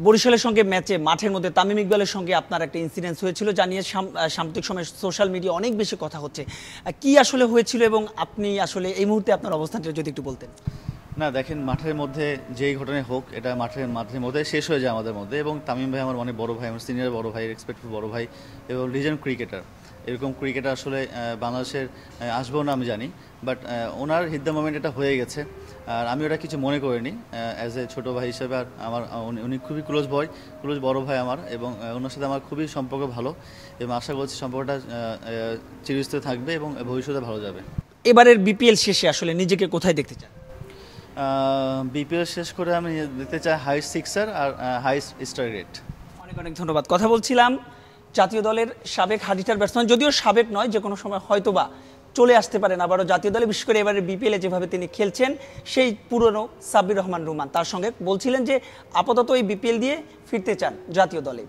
বরিশালের সঙ্গে ম্যাচে মাঠের মধ্যে তামিম ইকবালের সঙ্গে আপনার একটা ইনসিডেন্স হয়েছিল, যা নিয়ে সাম্প্রতিক সময়ে সোশ্যাল মিডিয়া অনেক বেশি কথা হচ্ছে। কি আসলে হয়েছিল এবং আপনি আসলে এই মুহূর্তে আপনার অবস্থানটা যদি একটু বলতেন। না দেখেন, মাঠের মধ্যে যেই ঘটনাই হোক এটা মাঠের মধ্যে শেষ হয়ে যায় আমাদের মধ্যে। এবং তামিম ভাই আমার অনেক বড় ভাই, আমার সিনিয়র বড় ভাই, রেসপেক্টফুল বড় ভাই এবং লিজেন্ড ক্রিকেটার। এরকম ক্রিকেটার আসলে বাংলাদেশের আসবেও না আমি জানি, বাট ওনার হিট দ্য মোমেন্ট এটা হয়ে গেছে। আর আমি ওটা কিছু মনে করিনি অ্যাজ এ ছোটো ভাই হিসেবে। আর আমার উনি খুবই ক্লোজ বড় ভাই আমার, এবং ওনার সাথে আমার খুবই সম্পর্ক ভালো এবং আশা করছি সম্পর্কটা চিরস্থায়ী থাকবে এবং ভবিষ্যতে ভালো যাবে। এবারের বিপিএল শেষে আসলে নিজেকে কোথায় দেখতে চান? বিপিএল শেষ করে আমি দেখতে চাই হাইস্ট সিক্সার আর হাইস্ট স্ট্রাইক রেট। অনেক অনেক ধন্যবাদ। কথা বলছিলাম জাতীয় দলের সাবেক হার্ড-হিটার ব্যাটসম্যান, যদিও সাবেক নয়, যে কোনো সময় হয়তোবা চলে আসতে পারেন আবারও জাতীয় দলে, বিশেষ করে এবারে বিপিএলে যেভাবে তিনি খেলছেন সেই পুরনো সাব্বির রহমান রুমান। তার সঙ্গে বলছিলেন যে আপাতত এই বিপিএল দিয়ে ফিরতে চান জাতীয় দলে।